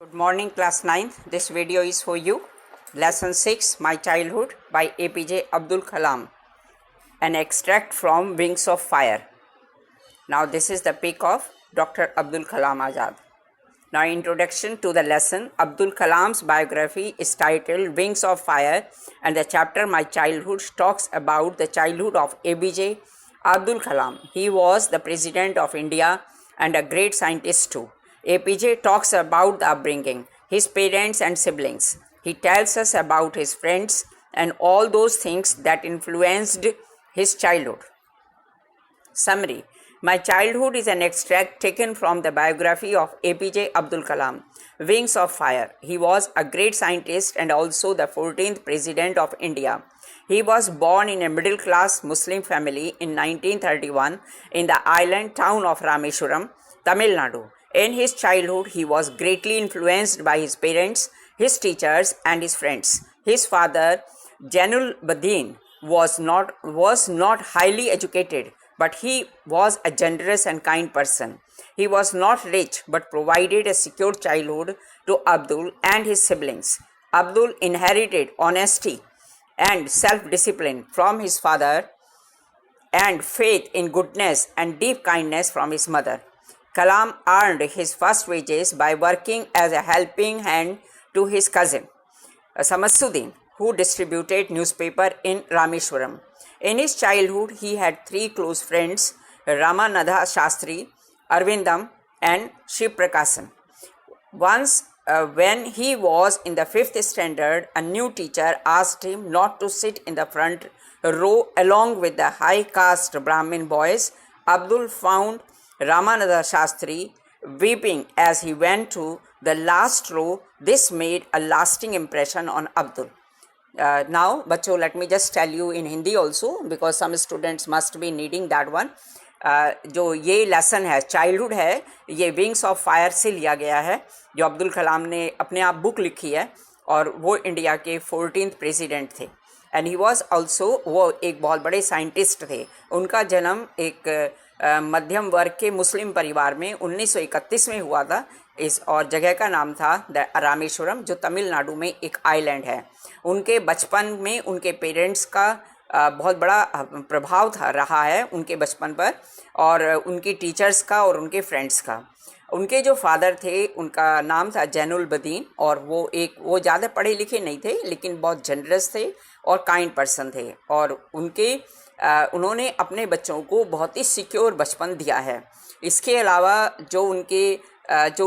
Good morning, class 9th. This video is for you. Lesson 6, My Childhood by APJ Abdul Kalam. An extract from Wings of Fire. Now this is the pic of Dr. Abdul Kalam Azad. Now introduction to the lesson. Abdul Kalam's biography is titled Wings of Fire, and the chapter My Childhood talks about the childhood of APJ Abdul Kalam. He was the President of India and a great scientist too. APJ talks about the upbringing, his parents and siblings. He tells us about his friends and all those things that influenced his childhood. Summary. My Childhood is an extract taken from the biography of APJ Abdul Kalam, Wings of Fire. He was a great scientist and also the 14th President of India. He was born in a middle-class Muslim family in 1931 in the island town of Rameshwaram, Tamil Nadu. In his childhood, he was greatly influenced by his parents, his teachers, and his friends. His father, Janul Badin, was not highly educated, but he was a generous and kind person. He was not rich, but provided a secure childhood to Abdul and his siblings. Abdul inherited honesty and self-discipline from his father and faith in goodness and deep kindness from his mother. Kalam earned his first wages by working as a helping hand to his cousin, Samassuddin, who distributed newspaper in Rameshwaram. In his childhood, he had three close friends, Ramanatha Shastri, Arvindam, and Shiv Prakasan. Once, when he was in the 5th standard, a new teacher asked him not to sit in the front row along with the high caste Brahmin boys. Abdul found Ramanatha Shastri weeping as he went to the last row. This made a lasting impression on Abdul. Now, बच्चों, let me just tell you in Hindi also, because some students must be needing that one. जो ये lesson है, childhood है, ये wings of fire से लिया गया है, जो अब्दुल कलाम ने अपने आप बुक लिखी है, और वो इंडिया के 14th प्रेसिडेंट थे. एंड ही वॉज ऑल्सो, वो एक बहुत बड़े साइंटिस्ट थे. उनका जन्म एक मध्यम वर्ग के मुस्लिम परिवार में 1931 में हुआ था. इस और जगह का नाम था रामेश्वरम, जो तमिलनाडु में एक आइलैंड है. उनके बचपन में उनके पेरेंट्स का बहुत बड़ा प्रभाव रहा है उनके बचपन पर, और उनकी टीचर्स का और उनके फ्रेंड्स का. उनके जो फादर थे उनका नाम था जैनुल बदीन, और वो ज़्यादा पढ़े लिखे नहीं थे, लेकिन बहुत जनरस थे और काइंड पर्सन थे. और उन्होंने अपने बच्चों को बहुत ही सिक्योर बचपन दिया है. इसके अलावा जो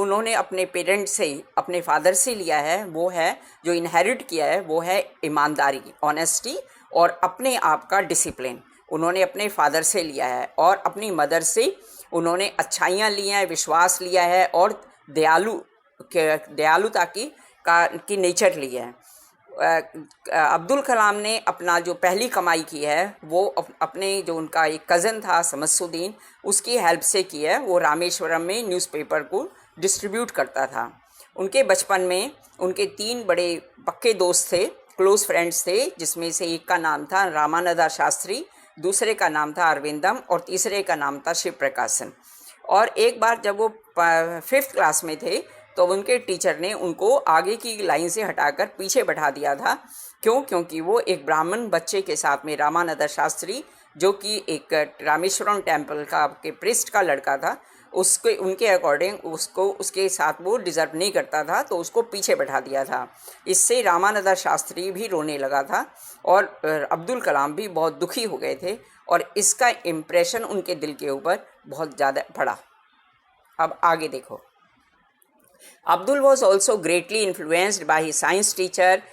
उन्होंने अपने पेरेंट्स से, अपने फादर से लिया है, वो है, जो इनहेरिट किया है, वो है ईमानदारी, ऑनेस्टी और अपने आप का डिसिप्लिन. उन्होंने अपने फादर से लिया है, और अपनी मदर से उन्होंने अच्छाइयाँ ली हैं, विश्वास लिया है, और दयालुता की नेचर ली है. अब्दुल कलाम ने अपना जो पहली कमाई की है, वो अपने जो उनका एक कज़न था समसुद्दीन, उसकी हेल्प से की है. वो रामेश्वरम में न्यूज़पेपर को डिस्ट्रीब्यूट करता था. उनके बचपन में उनके 3 बड़े पक्के दोस्त थे, क्लोज फ्रेंड्स थे, जिसमें से एक का नाम था रामानंदा शास्त्री, दूसरे का नाम था अरविंदम, और तीसरे का नाम था शिव प्रकाशन. और एक बार जब वो 5th क्लास में थे, तो उनके टीचर ने उनको आगे की लाइन से हटाकर पीछे बैठा दिया था. क्योंकि वो एक ब्राह्मण बच्चे के साथ में, रामानंद शास्त्री, जो कि एक रामेश्वरम टेम्पल का के प्रिस्ट का लड़का था, उनके अकॉर्डिंग उसके साथ वो डिज़र्व नहीं करता था, तो उसको पीछे बैठा दिया था. इससे रामानंद शास्त्री भी रोने लगा था, और अब्दुल कलाम भी बहुत दुखी हो गए थे, और इसका इम्प्रेशन उनके दिल के ऊपर बहुत ज़्यादा पड़ा. अब आगे देखो. Abdul was also greatly influenced by his science teacher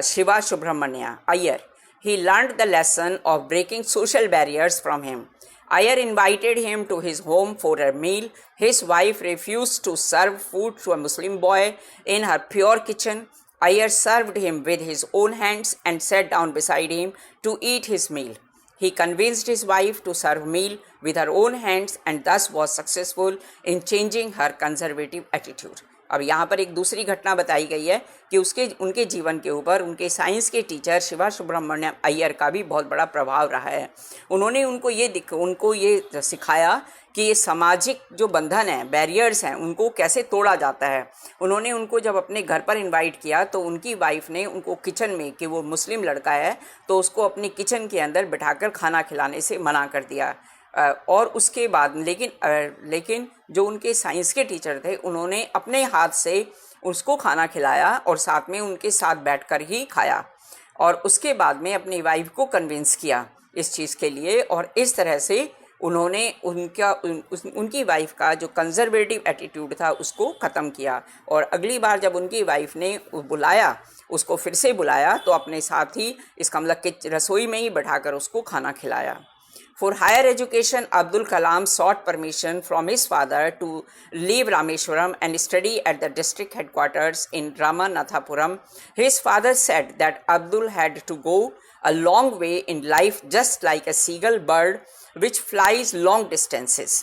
Shiva Subramanya Iyer. He learned the lesson of breaking social barriers from him. Iyer invited him to his home for a meal. His wife refused to serve food to a Muslim boy in her pure kitchen. Iyer served him with his own hands and sat down beside him to eat his meal. He convinced his wife to serve meal with her own hands, and thus was successful in changing her conservative attitude. अब यहाँ पर एक दूसरी घटना बताई गई है कि उनके जीवन के ऊपर उनके साइंस के टीचर शिवा सुब्रमण्यम अय्यर का भी बहुत बड़ा प्रभाव रहा है। उन्होंने उनको ये सिखाया कि ये सामाजिक जो बंधन है, बैरियर्स हैं, उनको कैसे तोड़ा जाता है। उन्होंने उनको जब अपने घर पर इनवाइट किया तो उनकी वाइफ ने उनको किचन में, कि वो मुस्लिम लड़का है तो उसको अपनी किचन के अंदर बिठाकर खाना खिलाने से मना कर दिया। और उसके बाद लेकिन जो उनके साइंस के टीचर थे उन्होंने अपने हाथ से उसको खाना खिलाया और साथ में उनके साथ बैठकर ही खाया, और उसके बाद में अपनी वाइफ को कन्विंस किया इस चीज़ के लिए। और इस तरह से उन्होंने उनकी वाइफ का जो कंजर्वेटिव एटीट्यूड था उसको ख़त्म किया। और अगली बार जब उनकी वाइफ ने उसको फिर से बुलाया तो अपने साथ ही इसका मतलब कि रसोई में ही बैठाकर उसको खाना खिलाया। For higher education, Abdul Kalam sought permission from his father to leave Rameshwaram and study at the district headquarters in Ramanathapuram. His father said that Abdul had to go a long way in life, just like a seagull bird which flies long distances.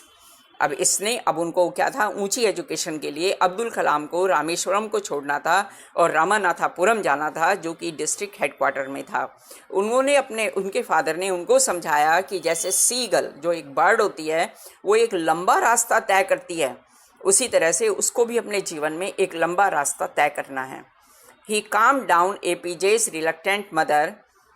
अब उनको क्या था, ऊंची education के लिए अब्दुल कलाम को रामेश्वरम को छोड़ना था और रामानाथापुरम जाना था, जो कि डिस्ट्रिक्ट हेडक्वार्टर में था। उनके फादर ने उनको समझाया कि जैसे सीगल जो एक बर्ड होती है वो एक लंबा रास्ता तय करती है, उसी तरह से उसको भी अपने जीवन में एक लंबा रास्ता तय करना है। ही calmed down APJ's reluctant mother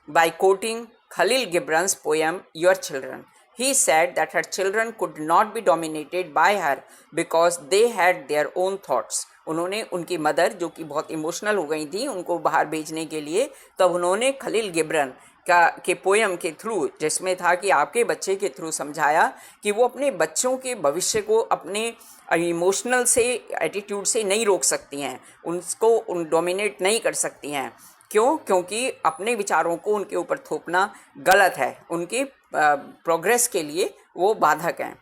by quoting Khalil Gibran's poem Your Children. He said that her children could not be dominated by her because they had their own thoughts. उन्होंने उनकी मदर, जो कि बहुत इमोशनल हो गई थी उनको बाहर भेजने के लिए, तब उन्होंने खलील गिब्रन के पोएम के थ्रू, जिसमें था कि आपके बच्चे के थ्रू समझाया कि वो अपने बच्चों के भविष्य को अपने इमोशनल से एटीट्यूड से नहीं रोक सकती हैं, उनको डोमिनेट नहीं कर सकती हैं। क्योंकि अपने विचारों को उनके ऊपर थोपना गलत है, उनकी प्रोग्रेस के लिए वो बाधक हैं।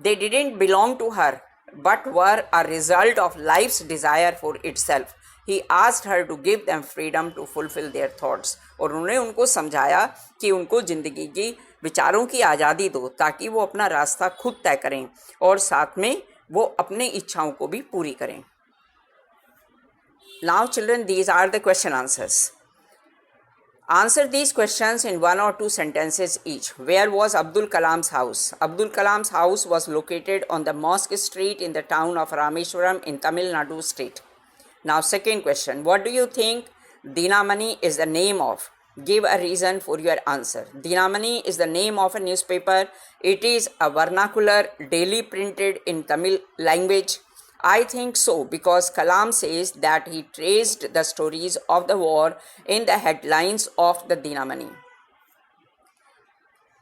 They didn't belong to her but were a result of life's desire for itself. He asked her to give them freedom to fulfil their thoughts. और उन्होंने उनको समझाया कि उनको ज़िंदगी की विचारों की आज़ादी दो ताकि वो अपना रास्ता खुद तय करें और साथ में वो अपनी इच्छाओं को भी पूरी करें। Now children, these are the question answers. Answer these questions in 1 or 2 sentences each. Where was Abdul Kalam's house? Abdul Kalam's house was located on the Mosque Street in the town of Rameshwaram in Tamil Nadu state. Now second question, what do you think Dinamani is the name of? Give a reason for your answer. Dinamani is the name of a newspaper. It is a vernacular daily printed in Tamil language. I think so because Kalam says that he traced the stories of the war in the headlines of the Dinamani.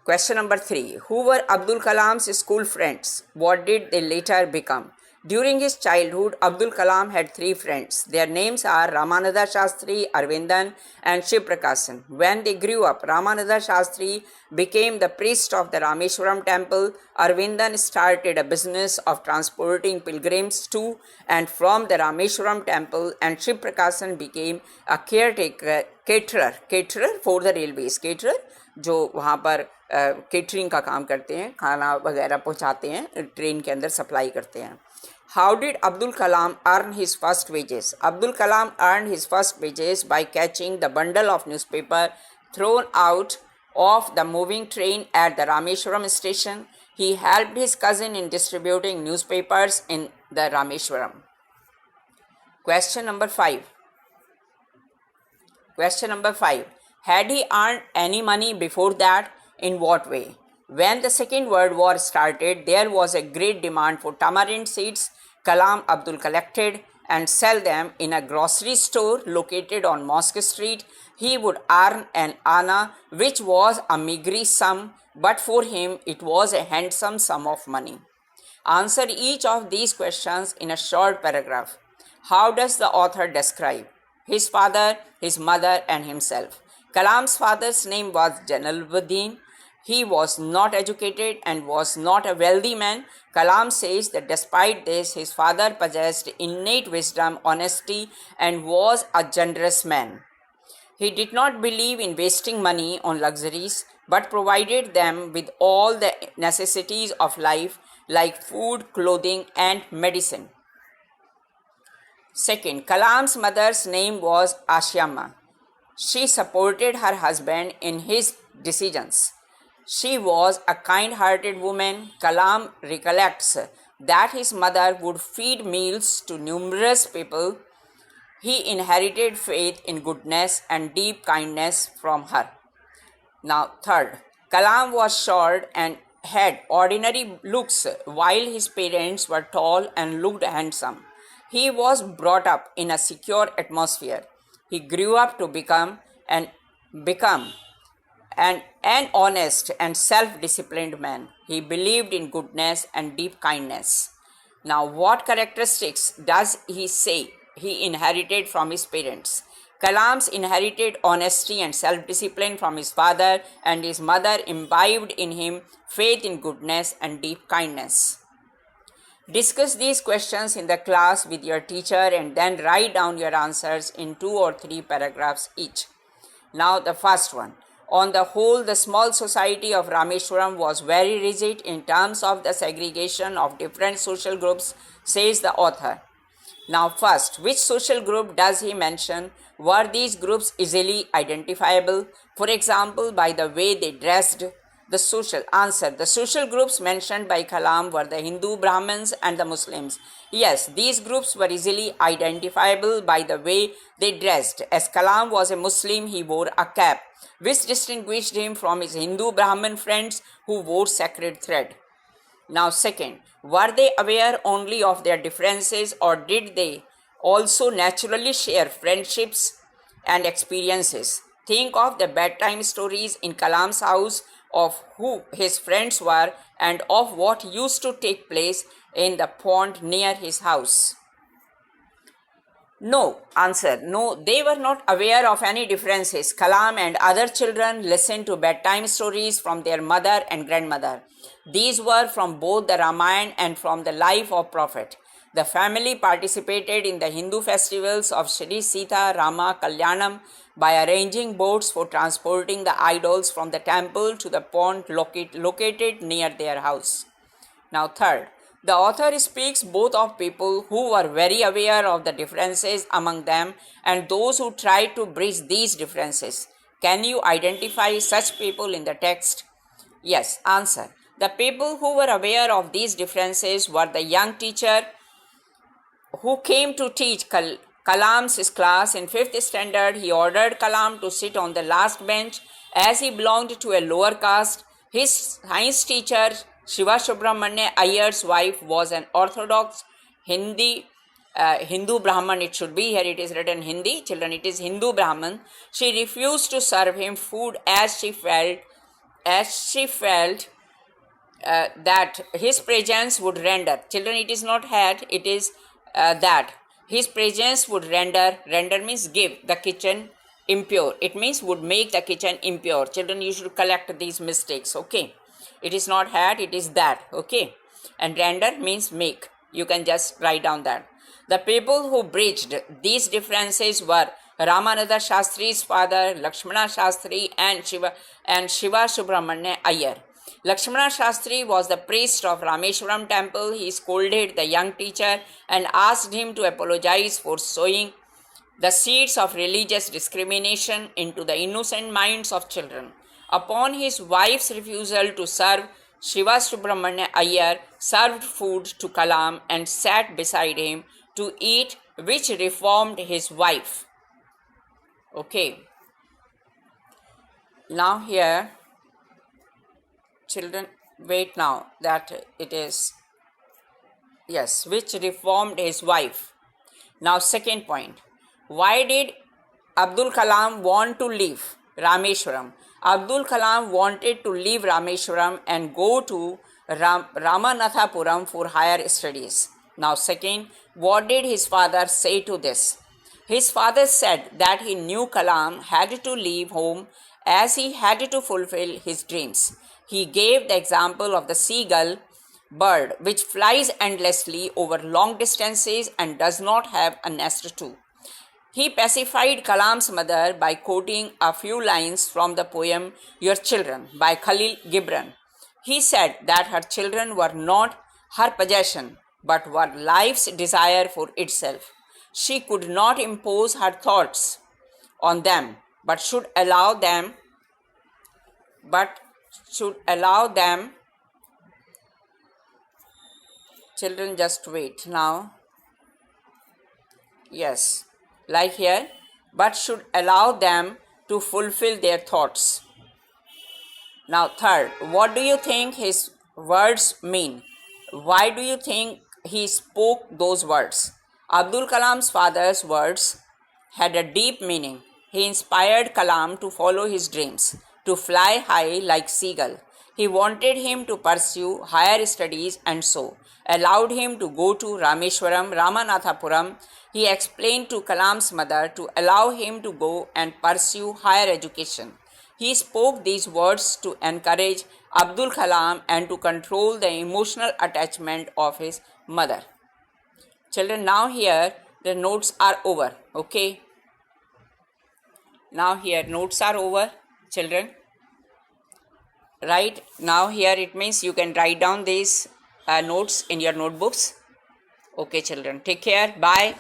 Question number 3. Who were Abdul Kalam's school friends? What did they later become? During his childhood, Abdul Kalam had 3 friends. Their names are Ramananda Shastri, Arvindan and Shiv Prakasan. When they grew up, Ramananda Shastri became the priest of the Rameshwaram temple. Arvindan started a business of transporting pilgrims to and from the Rameshwaram temple, and Shiv Prakasan became a caterer for the railways. Caterer जो वहाँ पर catering का काम करते हैं, खाना वगैरह पहुँचाते हैं, ट्रेन के अंदर सप्लाई करते हैं। How did Abdul Kalam earn his first wages? Abdul Kalam earned his first wages by catching the bundle of newspaper thrown out of the moving train at the Rameshwaram station. He helped his cousin in distributing newspapers in the Rameshwaram. Question number 5. Had he earned any money before that? In what way? When the Second World War started, there was a great demand for tamarind seeds. Kalam Abdul collected and sell them in a grocery store located on Mosque Street. He would earn an anna, which was a meagre sum, but for him it was a handsome sum of money. Answer each of these questions in a short paragraph. How does the author describe his father, his mother, and himself? Kalam's father's name was Jalaluddin. He was not educated and was not a wealthy man. Kalam says that despite this, his father possessed innate wisdom, honesty, and was a generous man. He did not believe in wasting money on luxuries, but provided them with all the necessities of life like food, clothing, and medicine. Second, Kalam's mother's name was Ashyama. She supported her husband in his decisions. She was a kind-hearted woman. Kalam recollects that his mother would feed meals to numerous people. He inherited faith in goodness and deep kindness from her. Now, third, Kalam was short and had ordinary looks while his parents were tall and looked handsome. He was brought up in a secure atmosphere. He grew up to become an honest and self-disciplined man. He believed in goodness and deep kindness. Now, what characteristics does he say he inherited from his parents? Kalam's inherited honesty and self-discipline from his father, and his mother imbibed in him faith in goodness and deep kindness. Discuss these questions in the class with your teacher and then write down your answers in 2 or 3 paragraphs each. Now the first one. On the whole, the small society of Rameshwaram was very rigid in terms of the segregation of different social groups, says the author. Now first, which social group does he mention? Were these groups easily identifiable? For example, by the way they dressed? The social groups mentioned by Kalam were the Hindu Brahmins and the Muslims. Yes, these groups were easily identifiable by the way they dressed. As Kalam was a Muslim, he wore a cap, which distinguished him from his Hindu Brahmin friends who wore sacred thread. Now second, were they aware only of their differences, or did they also naturally share friendships and experiences? Think of the bedtime stories in Kalam's house, of who his friends were and of what used to take place in the pond near his house. No, they were not aware of any differences. Kalam and other children listened to bedtime stories from their mother and grandmother. These were from both the Ramayana and from the life of Prophet. The family participated in the Hindu festivals of Shri Sita Rama Kalyanam by arranging boats for transporting the idols from the temple to the pond located near their house. Now third, the author speaks both of people who were very aware of the differences among them and those who tried to bridge these differences. Can you identify such people in the text? Yes. Answer. The people who were aware of these differences were the young teacher who came to teach Kalam's class in 5th standard. He ordered Kalam to sit on the last bench as he belonged to a lower caste. His science teacher, Shiva Subramanya Iyer's wife, was an orthodox Hindu Brahman. It should be here, it is written Hindi. Children, it is Hindu Brahman. She refused to serve him food as she felt that his presence would render. Children, it is not had, it is that his presence would render means give the kitchen impure. It means would make the kitchen impure. Children, you should collect these mistakes, okay? It is not had, it is that, okay? And render means make. You can just write down that. The people who bridged these differences were Ramananda Shastri's father, Lakshmana Shastri, and Shiva Subramanya Iyer. Lakshmana Shastri was the priest of Rameshwaram temple. He scolded the young teacher and asked him to apologize for sowing the seeds of religious discrimination into the innocent minds of children. Upon his wife's refusal to serve, Shiva Subramanya Iyer served food to Kalam and sat beside him to eat, which reformed his wife. Okay. Now here, children, wait now, that it is, yes, which reformed his wife. Now second point, why did Abdul Kalam want to leave Rameshwaram? Abdul Kalam wanted to leave Rameshwaram and go to Ramanathapuram for higher studies. Now second, what did his father say to this? His father said that he knew Kalam had to leave home as he had to fulfill his dreams. He gave the example of the seagull bird, which flies endlessly over long distances and does not have a nest too. He pacified Kalam's mother by quoting a few lines from the poem Your Children by Khalil Gibran. He said that her children were not her possession, but were life's desire for itself. She could not impose her thoughts on them, but should allow them children, just wait now. Yes, like here, but should allow them to fulfill their thoughts. Now, third, what do you think his words mean? Why do you think he spoke those words? Abdul Kalam's father's words had a deep meaning. He inspired Kalam to follow his dreams, to fly high like seagull. He wanted him to pursue higher studies and so allowed him to go to Rameshwaram, Ramanathapuram. He explained to Kalam's mother to allow him to go and pursue higher education. He spoke these words to encourage Abdul Kalam and to control the emotional attachment of his mother. Children, now here the notes are over. Okay. Now here notes are over, children. Right now here it means you can write down these notes in your notebooks. Okay, children. Take care. Bye.